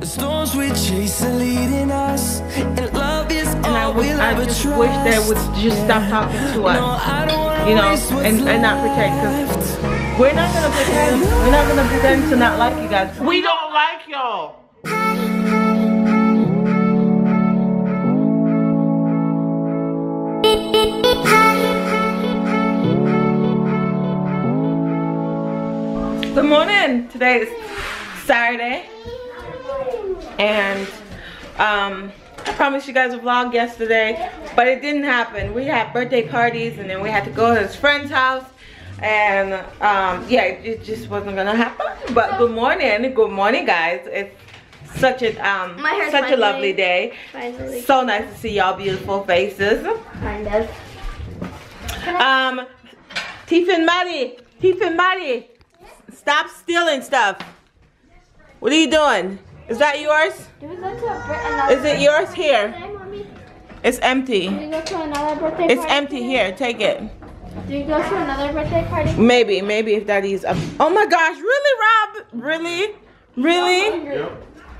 storms we chase are leading us, and love is all we'll ever I just trust. wish they would just stop talking to us, you know, and not pretend. Cause we're not gonna pretend. We're not gonna pretend to not like you guys. We don't like y'all. Good morning. Today is Saturday, and I promised you guys a vlog yesterday, but it didn't happen. We had birthday parties, and then we had to go to his friend's house, and yeah, it just wasn't gonna happen. But good morning, guys. It's such a lovely day. Finally. So nice to see y'all beautiful faces. Kind of. Tiff and Maddie. Stop stealing stuff. What are you doing? Is that yours? Did we go to another Is it yours? Here. Mommy? It's empty. Did we go to another birthday party? It's empty. Here, take it. Did we go to another birthday party? Maybe if Daddy's up. Oh my gosh, really, Rob? Really?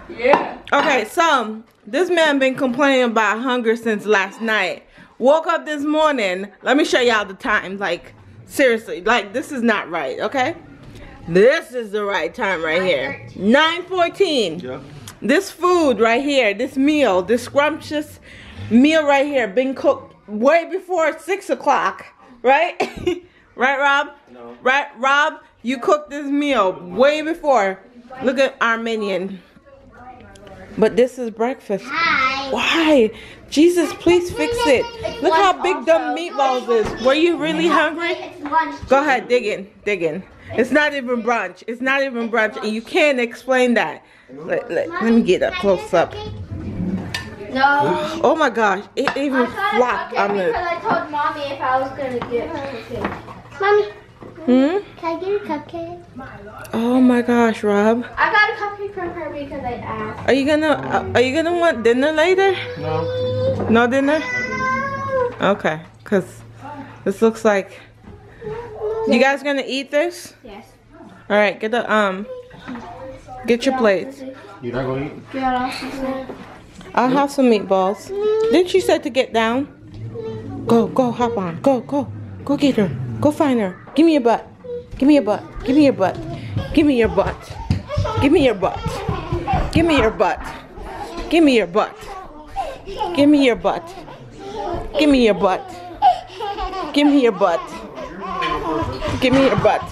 Yeah. Okay, so this man been complaining about hunger since last night. Woke up this morning. Let me show y'all the time. Like, seriously, like this is not right, okay? This is the right time right here. 9:14. Yeah. This food right here, this meal, this scrumptious meal right here, been cooked way before 6 o'clock, right? Right, Rob? No. Right, Rob? You cooked this meal way before. Look at Armenian. But this is breakfast. Hi. Why? Jesus, please fix it. Look how big them meatballs is. Were you really hungry? Go ahead, dig in. It's not even brunch. And you can't explain that. Let me get a close up. No. Oh my gosh, it even flopped on the. Because I told Mommy if I was gonna get a cupcake. Mommy. Can I get a cupcake? Oh my gosh, Rob. I got a cupcake from her because I asked. Are you gonna want dinner later? No. No dinner? Okay, cause this looks like. You guys gonna eat this? Yes. All right, get your plates. You're not gonna eat? Yeah. I'll have some meatballs. Didn't she say to get down? Go, hop on. Go get her. Go find her. Give me your butt. Give me your butt. Give me your butt. Give me your butt. Give me your butt. Give me your butt. Give me your butt. Give me your butt. Give me your butt. Give me your butt. Give me your butt.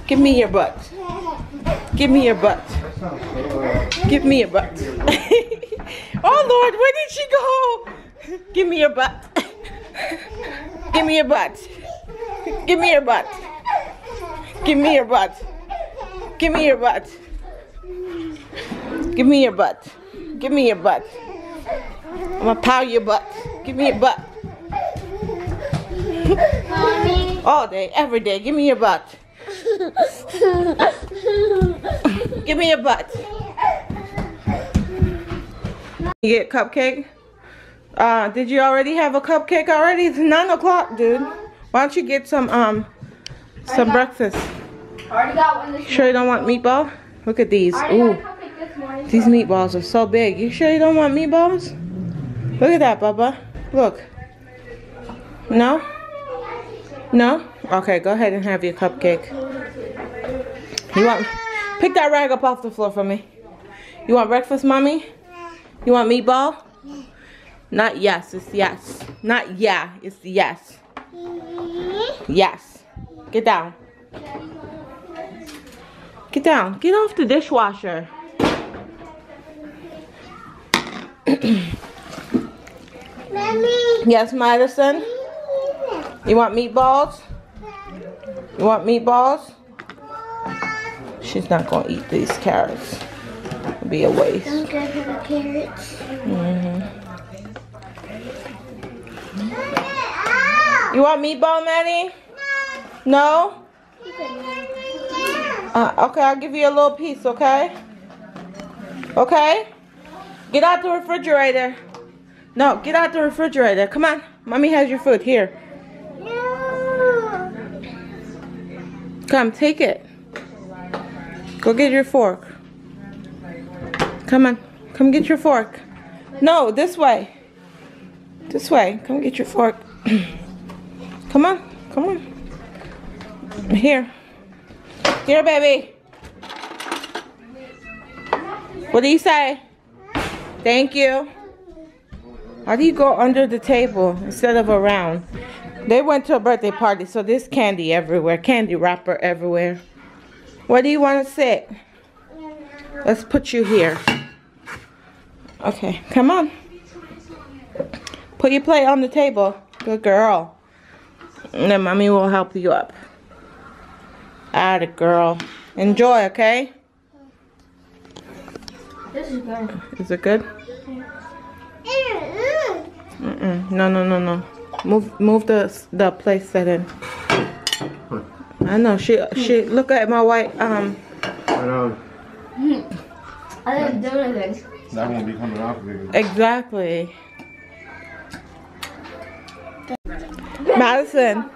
Give me your butt. Give me your butt. Give me your butt. Oh Lord, where did she go? Give me your butt. Give me your butt. Give me your butt. Give me your butt. Give me your butt. Give me your butt. Give me your butt. I'm gonna pound your butt. Give me your butt. Mommy. All day, every day. Give me your butt. Give me your butt. You get cupcake? Did you already have a cupcake already? It's 9 o'clock, dude. Why don't you get some breakfast? I already got one this morning. Sure you don't want meatball? Look at these. Ooh. These meatballs are so big. You sure you don't want meatballs? Look at that, Bubba. Look. No? No? Okay, go ahead and have your cupcake. You want... Pick that rag up off the floor for me. You want breakfast, Mommy? You want meatball? Not yes, it's yes. Not yeah, it's yes. Yes. Get down. Get down. Get off the dishwasher. Yes, Madison? You want meatballs? You want meatballs? She's not going to eat these carrots. It'll be a waste. I'm good for the carrots. You want meatball, Maddie? No? Okay, I'll give you a little piece, okay? Okay? Get out the refrigerator. No, get out the refrigerator. Come on. Mommy has your food. Here. Come, take it. Go get your fork. Come on. Come get your fork. No, this way. This way. Come get your fork. Come on. Come on. Here. Here, baby. What do you say? Thank you. How do you go under the table instead of around? They went to a birthday party, so there's candy everywhere. Candy wrapper everywhere. Where do you want to sit? Let's put you here. Okay, come on. Put your plate on the table. Good girl. And then mommy will help you up. Atta girl. Enjoy, okay? This is good. Is it good? No, no, no, no. Move the place setting. I know she look at my white I know. I didn't do anything. That won't be coming off of you. Exactly. Madison,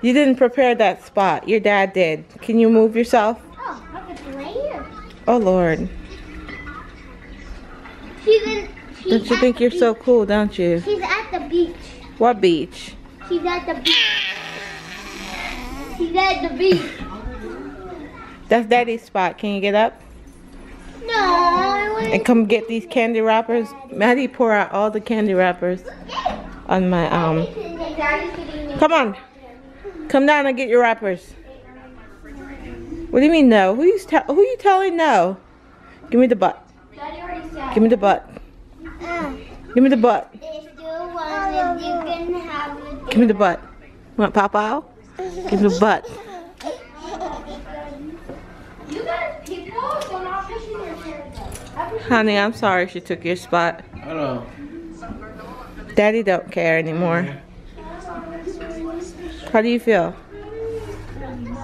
you didn't prepare that spot. Your dad did. Can you move yourself? Oh, I can right here. Oh Lord. Don't you think you're so cool, don't you? She's at the beach. What beach? She's at the beach. She's at the beach. That's Daddy's spot. Can you get up? No, I want And come get these candy wrappers. Maddie, pour out all the candy wrappers on my Come on. Come down and get your wrappers. What do you mean no? Who you telling no? Give me the butt. Daddy already said. Give me the butt. Give me the butt. If you want it, you can have it. Give me the butt. Want Papa? Give me the butt. You guys, people, don't not fishing your chair. Honey, I'm sorry she took your spot. I know. Daddy don't care anymore. How do you feel?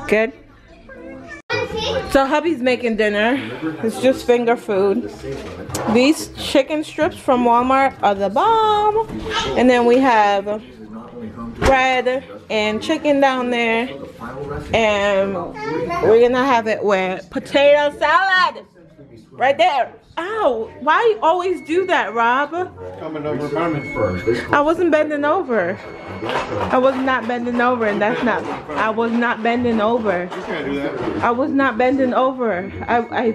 Good? So hubby's making dinner. It's just finger food. These chicken strips from Walmart are the bomb. And then we have bread and chicken down there. And we're gonna have it with potato salad. Right there. Ow, why you always do that, Rob? Coming over first. I wasn't bending over. I was not bending over, and that's not. I was not bending over. You can't do that. I was not bending over. I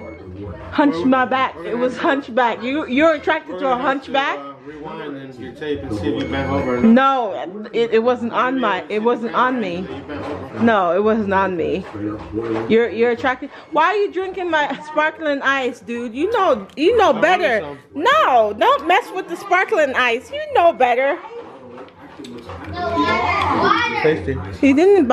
hunched my back. It was hunchback. You're attracted to a hunchback? Rewind and your tape and see if you bent over. No, it wasn't on my. It wasn't on me. No, it wasn't on me. You're attracted. Why are you drinking my sparkling ice, dude? You know better. No, don't mess with the sparkling ice. You know better. Tasty. You didn't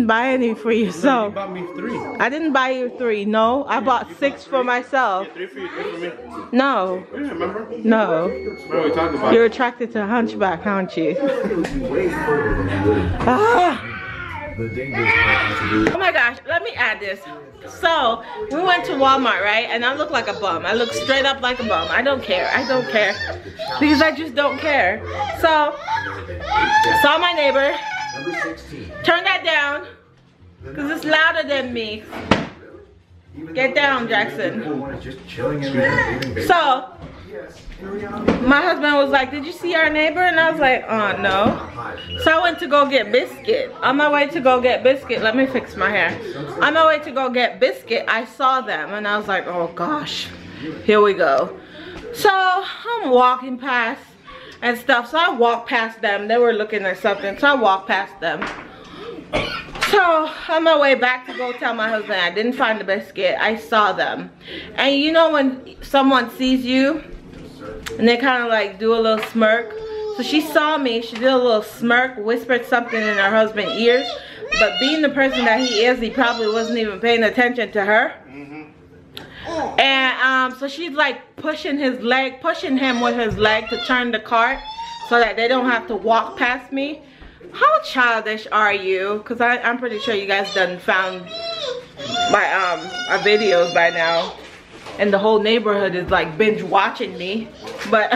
buy any for yourself. You bought me 3. I didn't buy you 3. No, I bought 6 for myself. 3 for you, 3 for me. No, You remember? no. What are we talking about? You're attracted to hunchback, aren't you? Ah. Oh my gosh, let me add this. So, we went to Walmart, right? And I look like a bum. I look straight up like a bum. I don't care. I don't care. Because I just don't care. So, saw my neighbor. Turn that down. Because it's louder than me. Get down, Jackson. So, my husband was like, did you see our neighbor? And I was like, oh, no. So I went to go get biscuit. On my way to go get biscuit, let me fix my hair. On my way to go get biscuit, I saw them. And I was like, oh, gosh, here we go. So I'm walking past and stuff. So I walked past them. They were looking at something. So I walked past them. So on my way back to go tell my husband I didn't find the biscuit, I saw them. And you know when someone sees you and they kind of like do a little smirk? So she saw me, she did a little smirk, whispered something in her husband's ears, but being the person that he is, he probably wasn't even paying attention to her. And so she's like pushing him with his leg to turn the cart so that they don't have to walk past me. How childish are you? Because I'm pretty sure you guys done found my videos by now. And the whole neighborhood is like binge watching me. But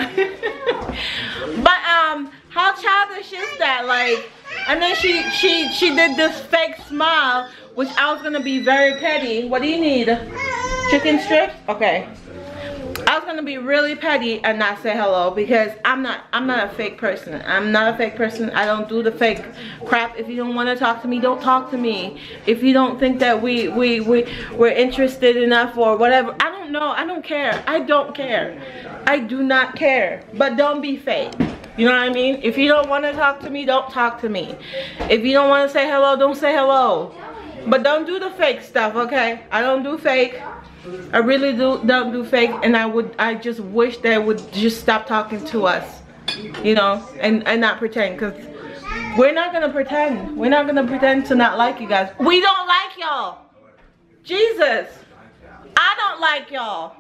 how childish is that? Like, and then she did this fake smile, which I was gonna be very petty. What do you need? Chicken strips? Okay. gonna be really petty and not say hello because I'm not a fake person. I'm not a fake person. I don't do the fake crap. If you don't want to talk to me, don't talk to me. If you don't think that we're interested enough or whatever, I don't know. I don't care. I don't care. I do not care. But don't be fake. You know what I mean? If you don't want to talk to me, don't talk to me. If you don't want to say hello, don't say hello. But don't do the fake stuff, okay? I don't do fake. I really don't do fake, and I just wish they would just stop talking to us, you know, and not pretend, because we're not gonna pretend. We're not gonna pretend to not like you guys. We don't like y'all. Jesus, I don't like y'all.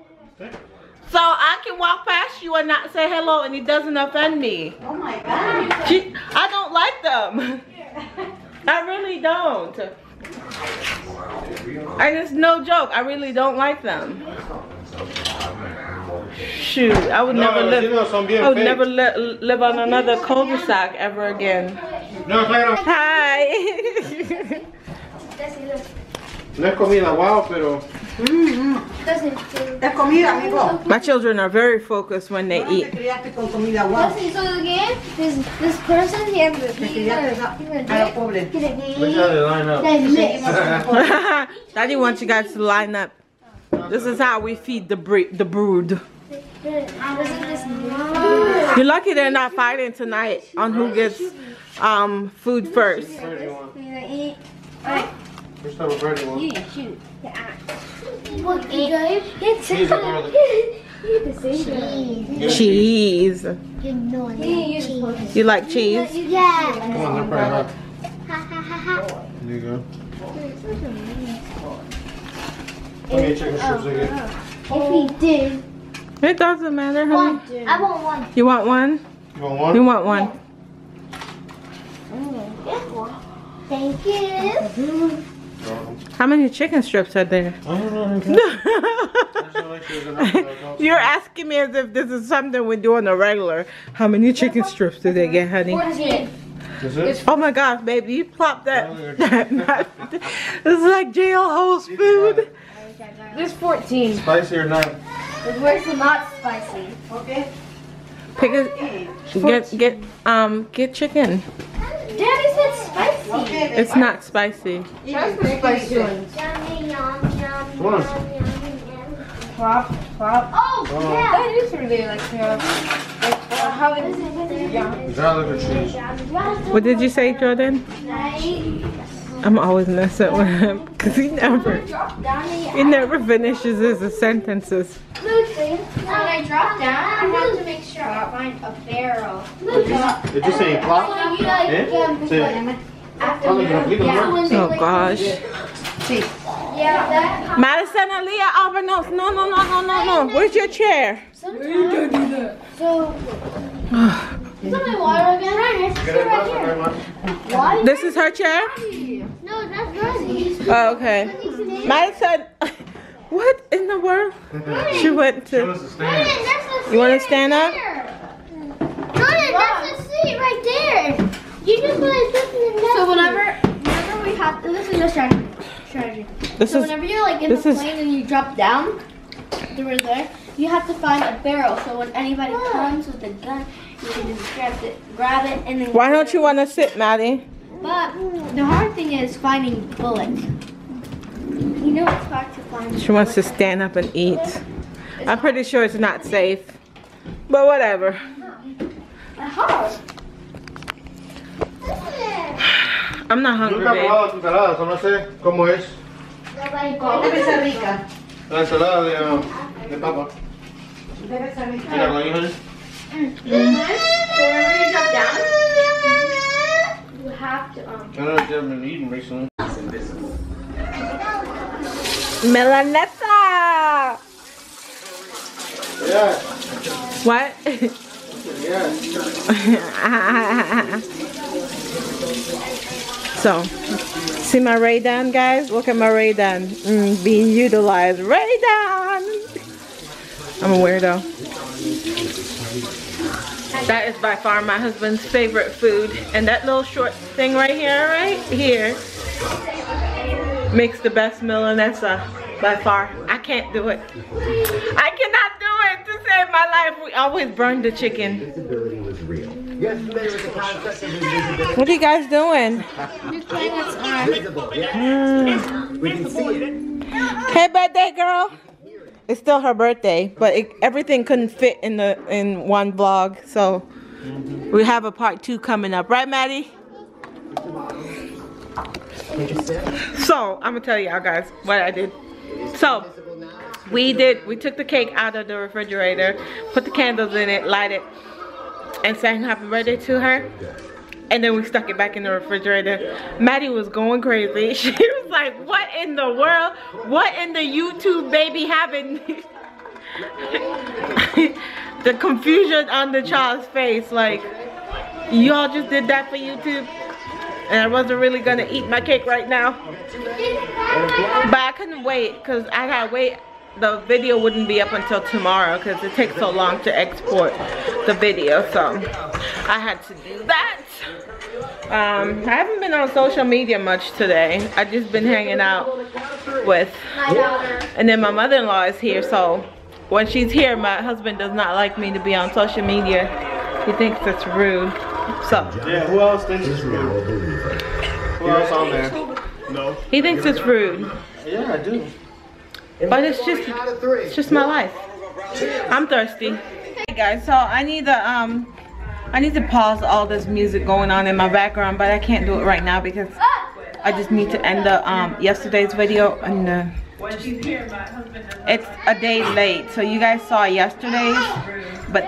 So I can walk past you and not say hello, and it doesn't offend me. Oh my God. I don't like them. I really don't. It's no joke. I really don't like them. Shoot, I would never live. I would never live on another cul-de-sac ever again. Hi. No es comida, wow, pero. Es comida, amigo. My children are very focused when they eat. So again, this person here, he's Daddy wants you guys to line up. This is how we feed the brood. You're lucky they're not fighting tonight on who gets food first. First time I've heard one. Cheese. You like cheese? Yeah. Come on, they're pretty hot. There you go. How many chicken strips again? If he did, It doesn't matter, honey. I want one. You want one? You want one? You want one? Thank you. How many chicken strips are there? I don't know. You're asking me as if this is something we do on a regular. How many chicken strips do they get, honey? 14. Is it? Oh my gosh, baby, you plopped that. This is like jailhouse food. There's 14. Spicy or not? Where's the not spicy? Okay. Pick a, get chicken. Daddy said spicy. Okay. It's not spicy. Spicy ones. Yummy, yum, yum, Come on. yum, yum, yum. Pop. Oh, yeah. That is really like how it is. Garlic or cheese? What did you say, Jordan? I'm always messing with him because he never finishes his sentences. When I drop down, I have to make sure I find a barrel. Did you say plop? Oh gosh. Yeah, that. Madison and Leah, Albornoz. No. Where's your chair? So, is that my water again? Ryan, it's right here. Why? This is her chair? No, that's Rosie. Oh, okay. Madison, what in the world? She went to. You want to stand up? Jordan, that's the seat right there. You just want to sit in the next. So whenever we have, this is a strategy. So whenever you're like in the plane and you drop down, through there, you have to find a barrel. So when anybody comes with a gun, you can just grab it, and then. Why don't you want to sit, Maddie? But the hard thing is finding bullets. You know it's hard to find. She wants to stand up and eat. I'm pretty sure it's not safe, but whatever. I'm not hungry, Nunca he babe. probado tu ensalada, so no sé cómo es. Debe ser rica. La ensalada de papa. Debe ser rica. Mira, ¿lo honey? So whenever you drop down, you have to I don't know if you've been eating recently. Melanetta! Yeah. What? Yeah. So, see my Ray-Dan, guys? Look at my Ray-Dan being utilized. Ray-Dan! I'm a weirdo. That is by far my husband's favorite food. And that little short thing right here, makes the best milanesa by far. I can't do it. I cannot do it. This my life, we always burn the chicken. Visibility was real. Yesterday was the concept of invisibility. What are you guys doing? Visible, yeah. We can see it. Hey, birthday girl. It's still her birthday, but everything couldn't fit in one vlog, so we have a part 2 coming up, right, Maddie? So I'm gonna tell y'all guys what I did. So we took the cake out of the refrigerator, put the candles in it, light it, and sang happy birthday to her. And then we stuck it back in the refrigerator. Maddie was going crazy. She was like, what in the world? What in the YouTube baby having? The confusion on the child's face. Like, y'all just did that for YouTube? And I wasn't really gonna eat my cake right now. But I couldn't wait, because I gotta wait. The video wouldn't be up until tomorrow because it takes so long to export the video, so I had to do that. I haven't been on social media much today. I've just been hanging out with my daughter. And then my mother-in-law is here, so when she's here, my husband does not like me to be on social media. He thinks it's rude. So yeah, who else thinks it's rude? Who else on there? No. He thinks it's rude. Yeah, I do. But it's just my life. I'm thirsty. Hey guys, so I need to pause all this music going on in my background, but I can't do it right now because I just need to end the yesterday's video, and it's a day late. So you guys saw yesterday's, but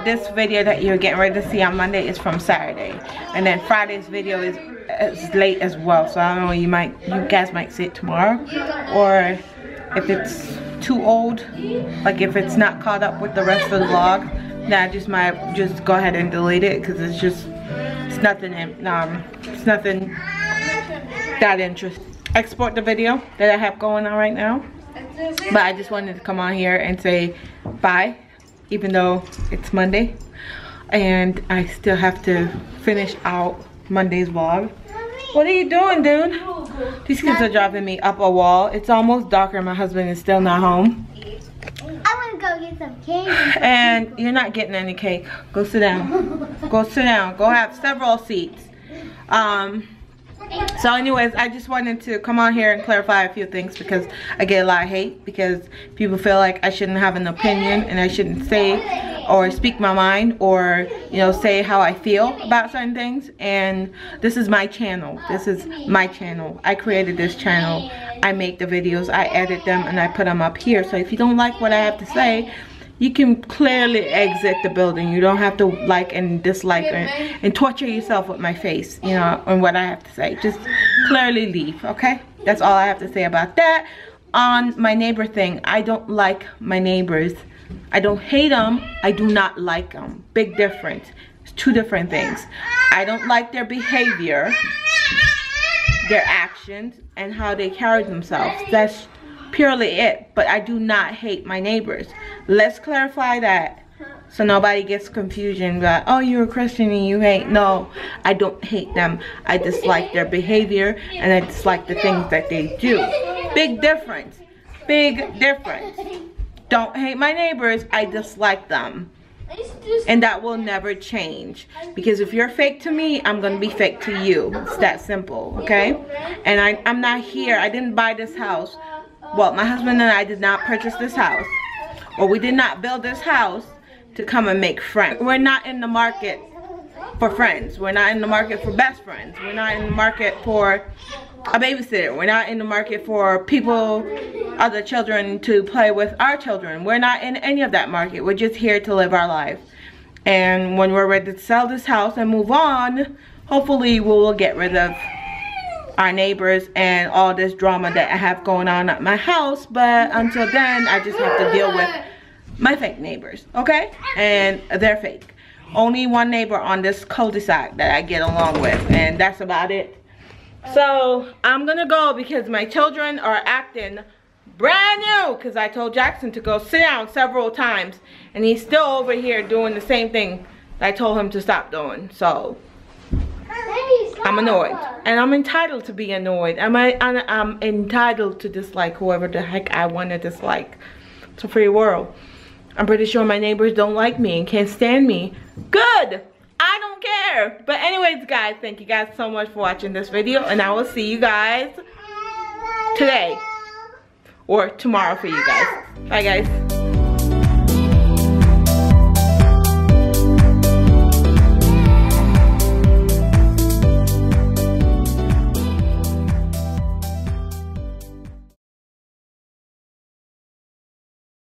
this video that you're getting ready to see on Monday is from Saturday, and then Friday's video is late as well. So I don't know, you guys might see it tomorrow, or if it's too old, like if it's not caught up with the rest of the vlog, then I just might just go ahead and delete it, because it's nothing that interesting. Export the video that I have going on right now, but I just wanted to come on here and say bye, even though it's Monday and I still have to finish out Monday's vlog. What are you doing, dude? These kids are driving me up a wall. It's almost dark and my husband is still not home. I want to go get some cake. And you're not getting any cake. Go sit down. Go sit down. Go have several seats. So anyways, I just wanted to come on here and clarify a few things, because I get a lot of hate because people feel like I shouldn't have an opinion and I shouldn't say or speak my mind, or say how I feel about certain things. And this is my channel. This is my channel. I created this channel. I make the videos, I edit them, and I put them up here. So if you don't like what I have to say, you can clearly exit the building. You don't have to like and dislike and torture yourself with my face, and what I have to say. Just clearly leave, okay? That's all I have to say about that. On my neighbor thing, I don't like my neighbors. I don't hate them, I do not like them. Big difference. It's two different things. I don't like their behavior, their actions, and how they carry themselves. That's purely it. But I do not hate my neighbors. Let's clarify that, so nobody gets confusion about, oh, you're a Christian and you hate. No, I don't hate them. I dislike their behavior and I dislike the things that they do. Big difference. Big difference. Don't hate my neighbors, I dislike them. And that will never change, because if you're fake to me, I'm gonna be fake to you. It's that simple, okay? And I'm not here. I didn't buy this house. Well, my husband and I did not purchase this house, or we did not build this house to come and make friends. We're not in the market for friends. We're not in the market for best friends. We're not in the market for a babysitter. We're not in the market for people, other children to play with our children. We're not in any of that market. We're just here to live our life. And when we're ready to sell this house and move on, hopefully we will get rid of our neighbors and all this drama that I have going on at my house. But until then, I just have to deal with my fake neighbors, okay? And they're fake. Only one neighbor on this cul-de-sac that I get along with, and that's about it. So I'm gonna go because my children are acting brand new, because I told Jackson to go sit down several times and he's still over here doing the same thing that I told him to stop doing. So I'm annoyed, and I'm entitled to be annoyed. I'm entitled to dislike whoever the heck I want to dislike. It's a free world. I'm pretty sure my neighbors don't like me and can't stand me. Good! I don't care. But anyways, guys, thank you guys so much for watching this video, and I will see you guys today or tomorrow for you guys. Bye, guys.